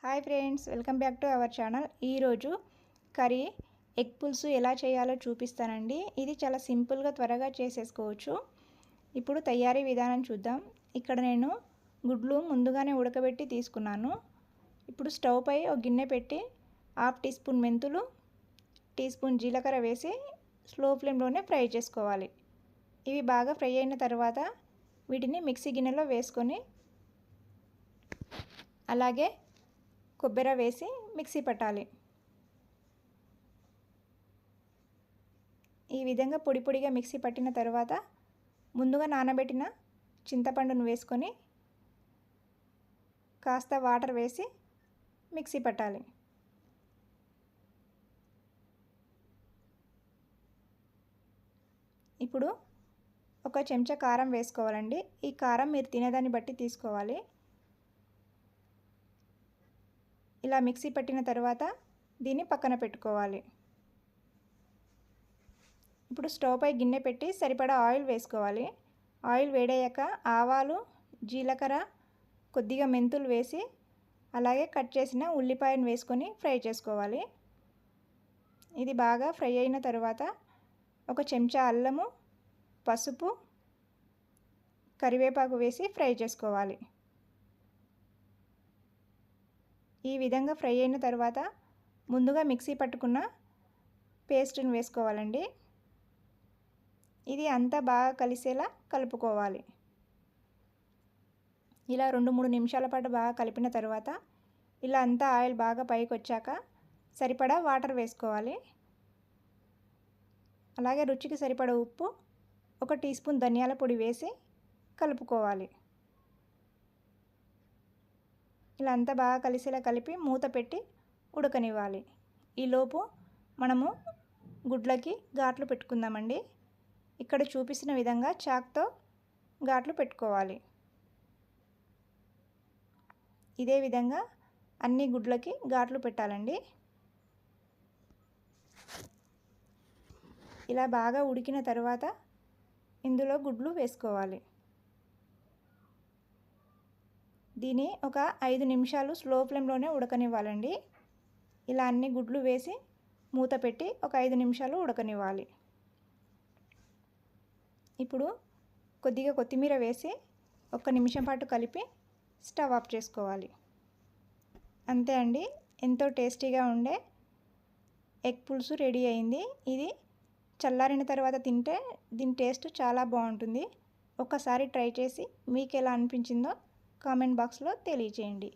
Hi friends, welcome back to our channel. ఈరోజు curry egg పులుసు ఎలా చేయాలో చూపిస్తానండి. ఇది చాలా సింపుల్గా త్వరగా చేసేసుకోవచ్చు. ఇప్పుడు తయారీ విధానం చూద్దాం. ఇక్కడ నేను గుడ్లు ముందుగానే ఉడకబెట్టి తీసుకున్నాను. ఇప్పుడు స్టవ్ పై ఒక గిన్నె పెట్టి 1/2 టీ స్పూన్ మెంతులు, టీ స్పూన్ జీలకర్ర వేసి స్లో ఫ్లేమ్లోనే ఫ్రై చేసుకోవాలి. ఇవి బాగా ఫ్రై అయిన తర్వాత వీటిని మిక్సీ గిన్నెలో వేసుకొని అలాగే కొబ్బరి వేసి మిక్సీ పట్టాలి. ఈ విధంగా పొడి పొడిగా మిక్సీ పట్టిన తర్వాత ముందుగా నానబెట్టిన చింతపండును వేసుకొని కాస్త వాటర్ వేసి మిక్సీ పట్టాలి. ఇప్పుడు ఒక చెంచా కారం వేసుకోవాలండి. ఈ కారం మీరు తినేదాన్ని బట్టి తీసుకోవాలి. ఇలా మిక్సీ పట్టిన తర్వాత దీన్ని పక్కన పెట్టుకోవాలి. ఇప్పుడు స్టవ్ పై గిన్నె పెట్టి సరిపడా ఆయిల్ వేసుకోవాలి. ఆయిల్ వేడయ్యాక ఆవాలు, జీలకర్ర, కొద్దిగా మెంతులు వేసి అలాగే కట్ చేసిన ఉల్లిపాయను వేసుకొని ఫ్రై చేసుకోవాలి. ఇది బాగా ఫ్రై అయిన తర్వాత ఒక చెంచా అల్లము, పసుపు, కరివేపాకు వేసి ఫ్రై చేసుకోవాలి. ఈ విధంగా ఫ్రై అయిన తర్వాత ముందుగా మిక్సీ పట్టుకున్న పేస్ట్ని వేసుకోవాలండి. ఇది అంతా బాగా కలిసేలా కలుపుకోవాలి. ఇలా 2-3 నిమిషాల పాటు బాగా కలిపిన తర్వాత ఇలా అంతా ఆయిల్ బాగా పైకి వచ్చాక సరిపడా వాటర్ వేసుకోవాలి. అలాగే రుచికి సరిపడా ఉప్పు, 1 టీ స్పూన్ ధనియాల పొడి వేసి కలుపుకోవాలి. ఇలా అంతా బాగా కలిసేలా కలిపి మూత పెట్టి ఉడకనివ్వాలి. ఈలోపు మనము గుడ్లకి ఘాట్లు పెట్టుకుందామండి. ఇక్కడ చూపిస్తున్న విధంగా చాక్తో ఘాట్లు పెట్టుకోవాలి. ఇదే విధంగా అన్ని గుడ్లకి ఘాట్లు పెట్టాలండి. ఇలా బాగా ఉడికిన తర్వాత ఇందులో గుడ్లు వేసుకోవాలి. దీన్ని ఒక 5 నిమిషాలు స్లో ఫ్లేమ్లోనే ఉడకనివ్వాలండి. ఇలా అన్ని గుడ్లు వేసి మూత పెట్టి ఒక 5 నిమిషాలు ఉడకనివ్వాలి. ఇప్పుడు కొద్దిగా కొత్తిమీర వేసి 1 నిమిషం పాటు కలిపి స్టవ్ ఆఫ్ చేసుకోవాలి. అంతే అండి, ఎంతో టేస్టీగా ఉండే ఎగ్ పులుసు రెడీ అయింది. ఇది చల్లారిన తర్వాత తింటే దీని టేస్ట్ చాలా బాగుంటుంది. ఒకసారి ట్రై చేసి మీకు ఎలా అనిపించిందో కామెంట్ బాక్స్లో తెలియజేయండి.